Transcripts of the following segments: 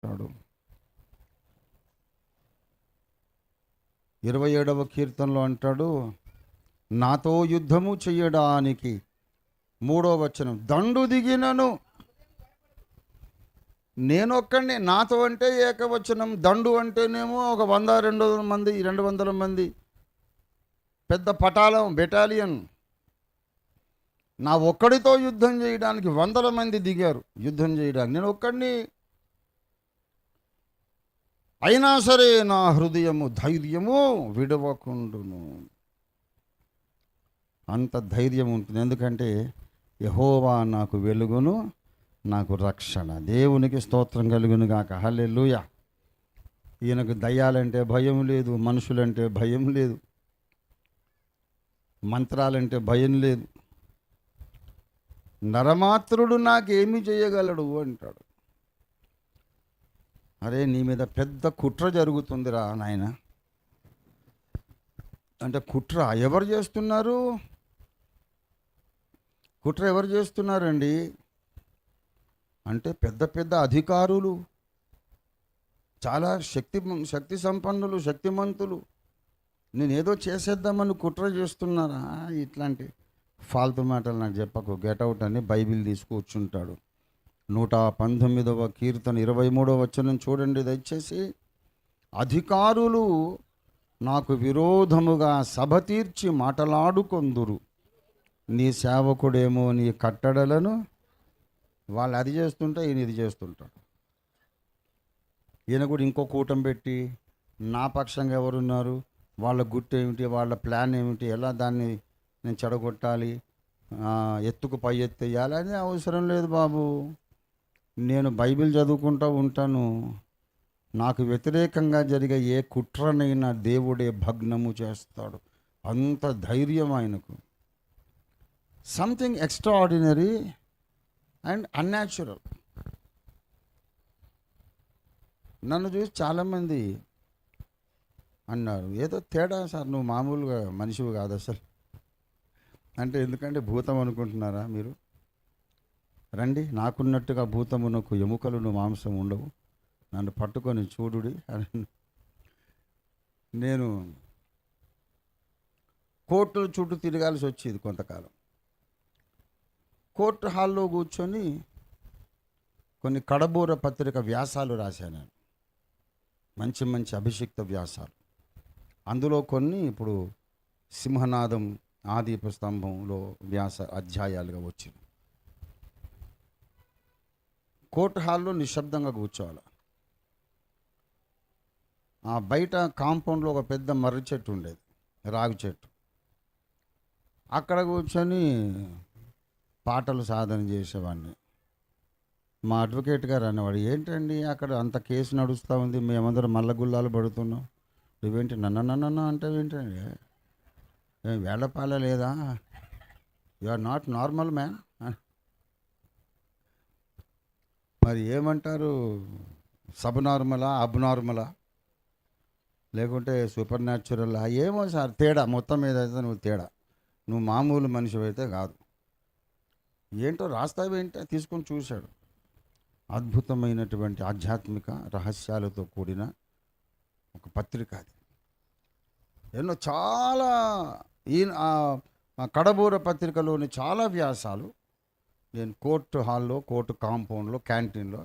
అంటాడు. 27వ కీర్తనలో అంటాడు, నాతో యుద్ధము చెయ్యడానికి 3వ వచనం, దండు దిగినను నేనొక్కడిని. నాతో అంటే ఏకవచనం, దండు అంటేనేమో ఒక 100-200 మంది, 200 మంది, పెద్ద పటాలం, బెటాలియన్. నా ఒక్కడితో యుద్ధం చేయడానికి 100 మంది దిగారు యుద్ధం చేయడానికి, నేను ఒక్కడిని. అయినా సరే నా హృదయము ధైర్యము విడవకుండును. అంత ధైర్యం ఉంటుంది, ఎందుకంటే యెహోవా నాకు వెలుగును, నాకు రక్షణ. దేవునికి స్తోత్రం కలుగును గాక. హల్లెలూయా. ఈయనకు దయ్యాలంటే భయం లేదు, మనుషులంటే భయం లేదు, మంత్రాలంటే భయం లేదు. నరమాత్రుడు నాకేమి చేయగలడు అంటాడు. అరే, నీ మీద పెద్ద కుట్ర జరుగుతుందిరా నాయన. అంటే కుట్ర ఎవరు చేస్తున్నారు? కుట్ర ఎవరు చేస్తున్నారండి అంటే పెద్ద పెద్ద అధికారులు, చాలా శక్తి సంపన్నులు, శక్తిమంతులు. నేనేదో చేసేద్దామని కుట్ర చేస్తున్నారా? ఇట్లాంటి ఫాల్తు మాటలు నాకు చెప్పకు, గెటౌట్ అని బైబిల్ తీసుకొచ్చుంటాడు. 119వ కీర్తన 23వ వచనం చూడండి దయచేసి. అధికారులు నాకు విరోధముగా సభ తీర్చి మాటలాడుకొందురు, నీ సేవకుడేమో నీ కట్టడలను. వాళ్ళు అది చేస్తుంటే ఈయన ఇది చేస్తుంటాడు. ఈయన కూడా ఇంకో కూటం పెట్టి నా పక్షంగా ఎవరున్నారు, వాళ్ళ గుట్టు ఏమిటి, వాళ్ళ ప్లాన్ ఏమిటి, ఎలా దాన్ని నేను చెడగొట్టాలి, ఎత్తుకు పై ఎత్తేయాలి, అది అవసరం లేదు బాబు. నేను బైబిల్ చదువుకుంటూ ఉంటాను. నాకు వ్యతిరేకంగా జరిగే ఏ కుట్రనైనా దేవుడే భగ్నము చేస్తాడు. అంత ధైర్యం ఆయనకు. Something extraordinary and unnatural. నన్ను చూసి చాలామంది అన్నారు, ఏదో తేడా సార్, నువ్వు మామూలుగా మనిషివి కాదు అసలు అంటే. ఎందుకంటే భూతం అనుకుంటున్నారా మీరు? రండి, నాకున్నట్టుగా భూతమునకు ఎముకలను మాంసం ఉండవు, నన్ను పట్టుకొని చూడుడి అని. నేను కోర్టుల చుట్టూ తిరగాల్సి వచ్చేది కొంతకాలం. కోర్టు హాల్లో కూర్చొని కొన్ని కడబూర పత్రిక వ్యాసాలు రాశాను, మంచి మంచి అభిషిక్త వ్యాసాలు. అందులో కొన్ని ఇప్పుడు సింహనాదం, ఆదీప స్తంభంలో వ్యాస అధ్యాయాలుగా వచ్చింది. కోర్టు హాల్లో నిశ్శబ్దంగా కూర్చోవాలి. ఆ బయట కాంపౌండ్లో ఒక పెద్ద మర్రి చెట్టు ఉండేది, రాగి చెట్టు. అక్కడ కూర్చొని పాటలు సాధన చేసేవాడిని. మా అడ్వకేట్ గారు అనేవాడు, ఏంటండి అక్కడ అంత కేసు నడుస్తూ ఉంది, మేమందరం మల్లగుల్లాలు పడుతున్నాం, నువ్వేంటి నన్న అంటే ఏంటండి, వేళపాల లేదా, you are not normal man. మరి ఏమంటారు, సబ్ నార్మలా, అబ్నార్మలా, లేకుంటే సూపర్ న్యాచురలా, ఏమో సార్ తేడా, మొత్తం మీద అయితే నువ్వు తేడా, నువ్వు మామూలు మనిషి అయితే కాదు. ఏంటో రాస్తావేంటో తీసుకొని చూశాడు. అద్భుతమైనటువంటి ఆధ్యాత్మిక రహస్యాలతో కూడిన ఒక పత్రిక అది. ఎన్నో చాలా కడబూర పత్రికలోని చాలా వ్యాసాలు నేను కోర్టు హాల్లో, కోర్టు కాంపౌండ్లో, క్యాంటీన్లో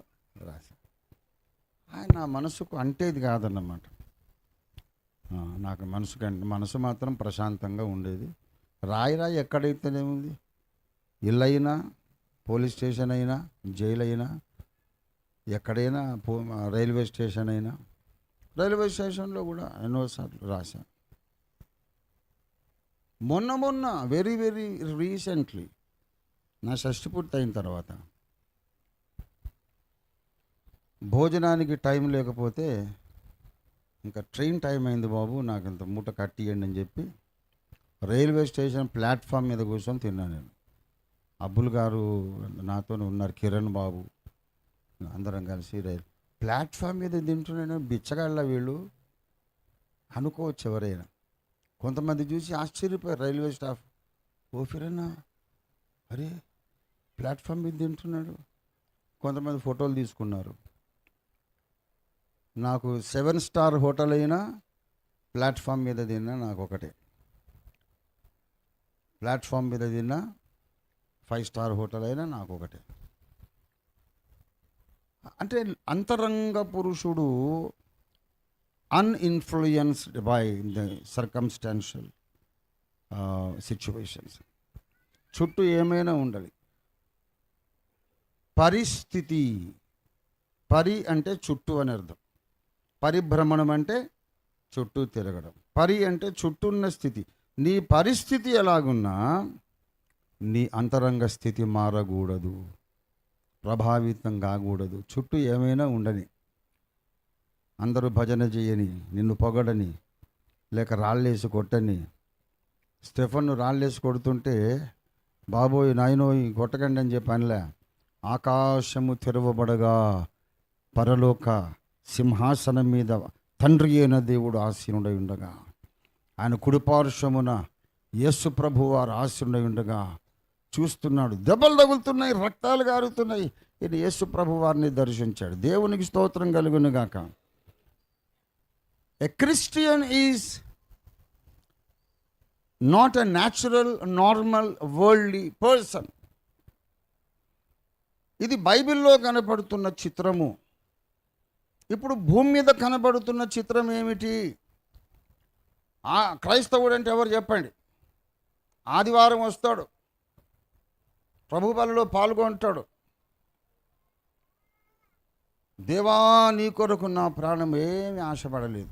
రాశాను. ఆయన మనసుకు అంటేది కాదన్నమాట. నాకు మనసు మాత్రం ప్రశాంతంగా ఉండేది. రాయి ఎక్కడైతేనేముంది, ఇల్లైనా, పోలీస్ స్టేషన్ అయినా, జైలు అయినా, ఎక్కడైనా, రైల్వే స్టేషన్ అయినా, రైల్వే స్టేషన్లో కూడా ఎన్నోసార్లు రాశాను. మొన్న వెరీ వెరీ రీసెంట్లీ నా షష్టి పూర్తి అయిన తర్వాత భోజనానికి టైం లేకపోతే, ఇంకా ట్రైన్ టైం అయింది బాబు, నాకు ఇంత మూట కట్టియండి అని చెప్పి రైల్వే స్టేషన్ ప్లాట్ఫామ్ మీద కూర్చొని తిన్నాను నేను. అబ్బుల్ గారు నాతో ఉన్నారు, కిరణ్ బాబు, అందరం కలిసి ప్లాట్ఫామ్ మీద తింటున్నాను. బిచ్చగాళ్ళ వీళ్ళు అనుకోవచ్చు ఎవరైనా. కొంతమంది చూసి ఆశ్చర్యపోయారు రైల్వే స్టాఫ్, ఓ ఫిరన్నా, అరే ప్లాట్ఫామ్ మీద తింటున్నాడు. కొంతమంది ఫోటోలు తీసుకున్నారు. నాకు 7 స్టార్ హోటల్ అయినా ప్లాట్ఫామ్ మీద తిన్నా నాకు ఒకటే, ప్లాట్ఫామ్ మీద తిన్నా 5 స్టార్ హోటల్ అయినా నాకు ఒకటే. అంటే అంతరంగ పురుషుడు అన్ఇన్ఫ్లుయెన్స్డ్ బై ద సర్కమ్స్టాన్షియల్ సిచ్యువేషన్స్. చుట్టూ ఏమైనా ఉండాలి, పరిస్థితి, పరి అంటే చుట్టూ అని అర్థం, పరిభ్రమణం అంటే చుట్టూ తిరగడం, పరి అంటే చుట్టూ ఉన్న స్థితి. నీ పరిస్థితి ఎలాగున్నా నీ అంతరంగ స్థితి మారకూడదు, ప్రభావితం కాకూడదు. చుట్టూ ఏమైనా ఉండని, అందరూ భజన చేయని, నిన్ను పొగడని, లేక రాళ్ళేసి కొట్టని. స్టెఫన్ను రాళ్ళేసి కొడుతుంటే బాబోయ్ నాయనోయ్ కొట్టకండి అని చెప్పి అనలే. ఆకాశము తెరవబడగా పరలోక సింహాసనం మీద తండ్రి అయిన దేవుడు ఆసీనుడై ఉండగా, ఆయన కుడిపార్శ్వమున యేసు ప్రభు వారు ఆసీనుడై ఉండగా చూస్తున్నాడు. దెబ్బలు తగులుతున్నాయి, రక్తాలు గారుతున్నాయి. ఈయన యేసు ప్రభు వారిని దర్శించాడు. దేవునికి స్తోత్రం కలుగును గాక. A Christian is not a natural normal worldly person. ఇది బైబిల్లో కనపడుతున్న చిత్రము. ఇప్పుడు భూమి మీద కనబడుతున్న చిత్రం ఏమిటి? క్రైస్తవుడు అంటే ఎవరు చెప్పండి? ఆదివారం వస్తాడు, ప్రభు బలిలో పాల్గొంటాడు. దేవా నీ కొరకు నా ప్రాణం ఏమి ఆశపడలేదు.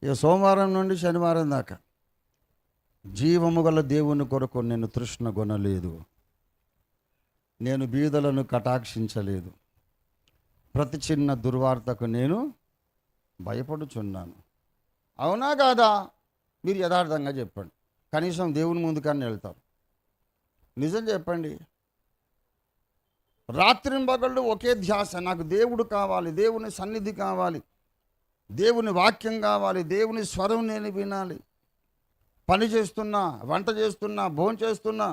ఇక సోమవారం నుండి శనివారం దాకా జీవము గల దేవుని కొరకు నేను తృష్ణ కొనలేదు, నేను బీదలను కటాక్షించలేదు, ప్రతి చిన్న దుర్వార్తకు నేను భయపడుచున్నాను. అవునా కాదా? మీరు యథార్థంగా చెప్పండి. కనీసం దేవుని ముందుకన్నా వెళ్తారు. నిజం చెప్పండి. రాత్రింబగళ్ళు ఒకే ధ్యాస, నాకు దేవుడు కావాలి, దేవుని సన్నిధి కావాలి, దేవుని వాక్యం కావాలి, దేవుని స్వరం నేను వినాలి. పని చేస్తున్నా, వంట చేస్తున్నా, భోజనం చేస్తున్నా,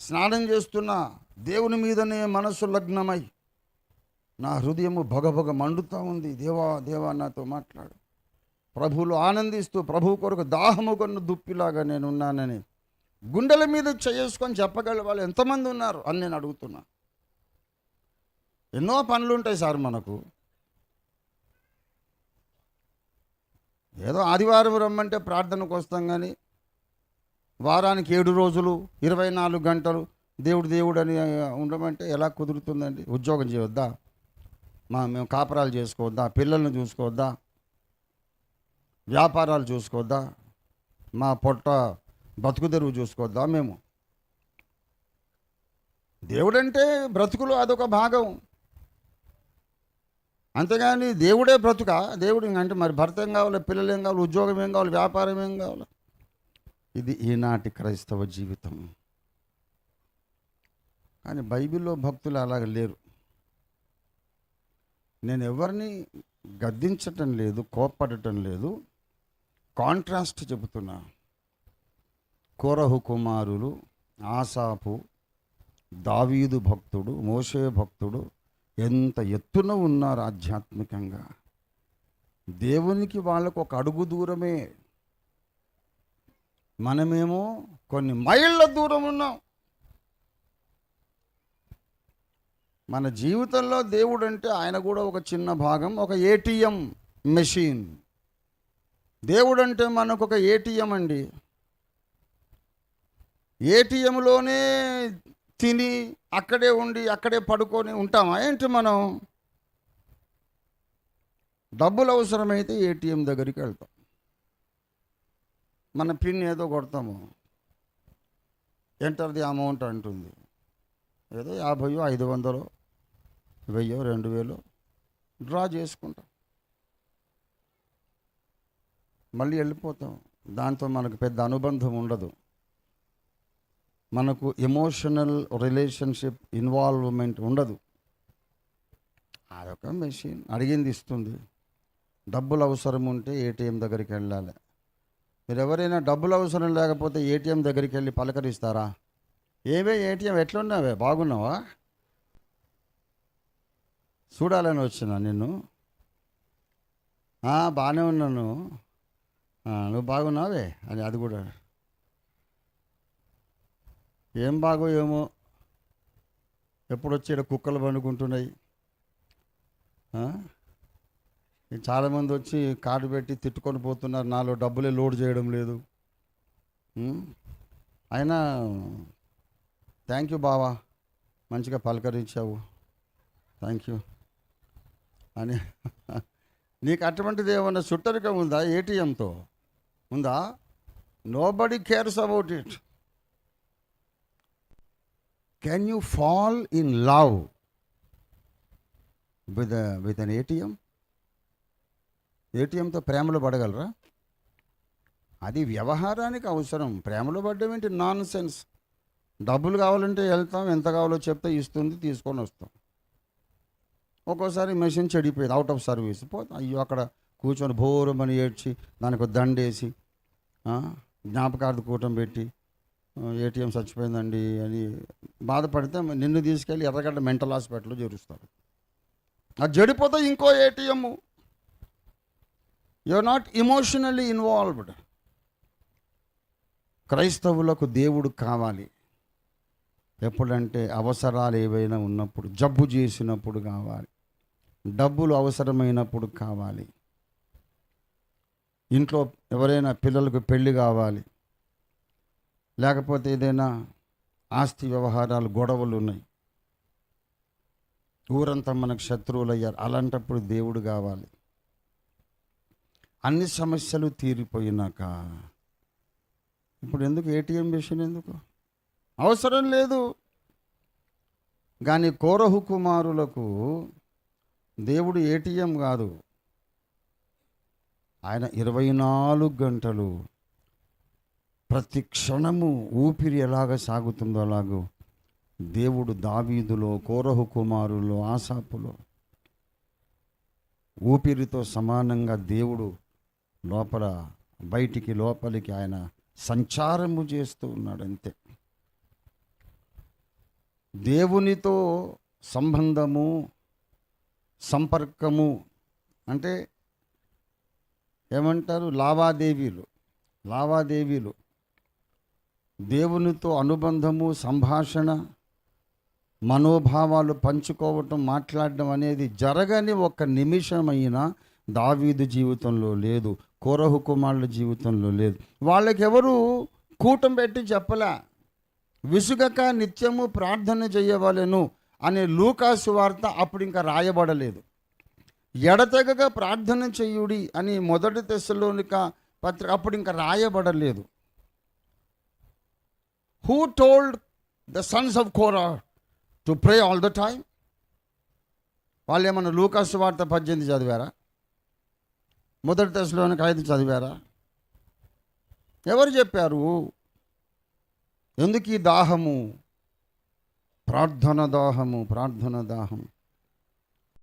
స్నానం చేస్తున్నా, దేవుని మీదనే మనసు లగ్నమై నా హృదయము భగభగ మండుతూ ఉంది. దేవా దేవా నాతో మాట్లాడు. ప్రభువులు ఆనందిస్తూ ప్రభు కొరకు దాహము కొన్న దుప్పిలాగా నేనున్నానని గుండెల మీద చేసుకొని చెప్పగల వాళ్ళు ఎంతమంది ఉన్నారు అని నేను అడుగుతున్నా. ఎన్నో పనులు ఉంటాయి సార్ మనకు. ఏదో ఆదివారం రమ్మంటే ప్రార్థనకు వస్తాం, కానీ వారానికి 7 రోజులు 24 గంటలు దేవుడు దేవుడు అని ఉండమంటే ఎలా కుదురుతుందండి? ఉద్యోగం చేయొద్దా? మేము కాపురాలు చేసుకోవద్దా? పిల్లల్ని చూసుకోవద్దా? వ్యాపారాలు చూసుకోవద్దా? మా పొట్ట బ్రతుకు తెరువు చూసుకోవద్దా? మేము దేవుడంటే బ్రతుకులో అదొక భాగం, అంతేగాని దేవుడే బ్రతుక? దేవుడు అంటే మరి భర్త ఏం కావాలి, పిల్లలు ఏం కావాలి, ఉద్యోగం ఏం కావాలి, వ్యాపారం ఏం కావాలి? ఇది ఈనాటి క్రైస్తవ జీవితం. కానీ బైబిల్లో భక్తులు అలాగ లేరు. నేను ఎవరిని గద్దించటం లేదు, కోప్పడటం లేదు, కాంట్రాస్ట్ చెబుతున్నా. కోరహు కుమారులు, ఆసాపు, దావీదు భక్తుడు, మోషే భక్తుడు ఎంత ఎత్తున ఉన్నారు ఆధ్యాత్మికంగా. దేవునికి వాళ్ళకు ఒక అడుగు దూరమే, మనమేమో కొన్ని మైళ్ళ దూరం ఉన్నాం. మన జీవితంలో దేవుడు అంటే ఆయన కూడా ఒక చిన్న భాగం, ఒక ఏటీఎం మెషిన్. దేవుడు అంటే మనకు ఒక ఏటీఎం అండి. ఏటీఎంలోనే తిని అక్కడే ఉండి అక్కడే పడుకొని ఉంటామా ఏంటి? మనం డబ్బులు అవసరమైతే ఏటీఎం దగ్గరికి వెళ్తాం, మన పిన్ ఏదో కొడతాము, ఎంటర్ ది అమౌంట్ అంటుంది. ఏదో 50, 500, 1000, 2000 డ్రా చేసుకుంటాం, మళ్ళీ వెళ్ళిపోతాం. దాంతో మనకు పెద్ద అనుబంధం ఉండదు, మనకు ఎమోషనల్ రిలేషన్షిప్ ఇన్వాల్వ్మెంట్ ఉండదు. అదొక మెషిన్, అడిగింది ఇస్తుంది. డబ్బులు అవసరం ఉంటే ఏటీఎం దగ్గరికి వెళ్ళాలి. మీరు ఎవరైనా డబ్బులు అవసరం లేకపోతే ఏటీఎం దగ్గరికి వెళ్ళి పలకరిస్తారా? ఏవే ఏటీఎం ఎట్లున్నావే, బాగున్నావా? చూడాలని వచ్చిన నిన్ను. బాగానే ఉన్నాను, నువ్వు బాగున్నావే అని. అది కూడా ఏం బాగో ఏమో, ఎప్పుడు వచ్చి ఇక్కడ కుక్కలు పండుకుంటున్నాయి. చాలామంది వచ్చి కార్డు పెట్టి తిట్టుకొని పోతున్నారు, నాలో డబ్బులే లోడ్ చేయడం లేదు. అయినా థ్యాంక్ యూ బావా, మంచిగా పలకరించావు, థ్యాంక్ యూ అని. నీకు అటువంటిది ఏమన్నా చుట్టరికం ఉందా? ఏటీఎంతో ఉందా? Nobody cares about it. Can you fall in love with an ATM? ఏటీఎంతో ప్రేమలో పడగలరా? అది వ్యవహారానికి అవసరం. ప్రేమలో పడ్డం ఏంటి? Nonsense. డబ్బులు కావాలంటే వెళ్తాం, ఎంత కావాలో చెప్తే ఇస్తుంది, తీసుకొని వస్తాం. ఒక్కోసారి మెషిన్ చెడిపోయేది, అవుట్ ఆఫ్ సర్వీస్ పోతే అయ్యో అక్కడ కూర్చొని భోరమని ఏడ్చి దానికి దండేసి జ్ఞాపకార్థ కూటం పెట్టి ఏటీఎం చచ్చిపోయిందండి అని బాధపడితే నిన్ను తీసుకెళ్ళి ఎర్రగడ్డ మెంటల్ హాస్పిటల్లో చేరుస్తారు. అది చెడిపోతే ఇంకో ATM. You are not emotionally involved. క్రైస్తవులకు దేవుడు కావాలి ఎప్పుడంటే అవసరాలు ఏవైనా ఉన్నప్పుడు, జబ్బు చేసినప్పుడు కావాలి, డబ్బులు అవసరమైనప్పుడు కావాలి, ఇంట్లో ఎవరైనా పిల్లలకు పెళ్ళి కావాలి, లేకపోతే ఏదైనా ఆస్తి వ్యవహారాలు గొడవలు ఉన్నాయి, ఊరంతా మనకు శత్రువులు అయ్యారు, అలాంటప్పుడు దేవుడు కావాలి. అన్ని సమస్యలు తీరిపోయినాక ఇప్పుడు ఎందుకు ఏటీఎం మిషన్? ఎందుకు అవసరం లేదు. కానీ కోరహు కుమారులకు దేవుడు ఏటీఎం కాదు, ఆయన 24 గంటలు ప్రతి క్షణము ఊపిరి ఎలాగ సాగుతుందో అలాగూ దేవుడు దావీదులో, కోరహు కుమారులో, ఆసాపులో ఊపిరితో సమానంగా దేవుడు లోపల బయటికి లోపలికి ఆయన సంచారము చేస్తూ ఉన్నాడు. అంతే. దేవునితో సంబంధము, సంపర్కము అంటే ఏమంటారు? లావాదేవీలు. దేవునితో అనుబంధము, సంభాషణ, మనోభావాలు పంచుకోవటం, మాట్లాడడం అనేది జరగని ఒక్క నిమిషమైనా దావీదు జీవితంలో లేదు, కోరహు కుమారుల జీవితంలో లేదు. వాళ్ళకెవరు కూటం పెట్టి చెప్పలే, విసుగక నిత్యము ప్రార్థన చేయవలెను అనే లూకాసు వార్త అప్పుడు ఇంకా రాయబడలేదు. ఎడతెగక ప్రార్థన చెయ్యుడి అని మొదటి తెస్సలోనిక పత్రిక అప్పుడు ఇంకా రాయబడలేదు. Who told the sons of Korah to pray all the time? వాళ్ళు ఏమన్నా లూకాసు వార్త 18 చదివారా? మొదటి తెస్సలోనిక 5 చదివారా? ఎవరు చెప్పారు? ఎందుకు ఈ దాహము? ప్రార్థన దాహము.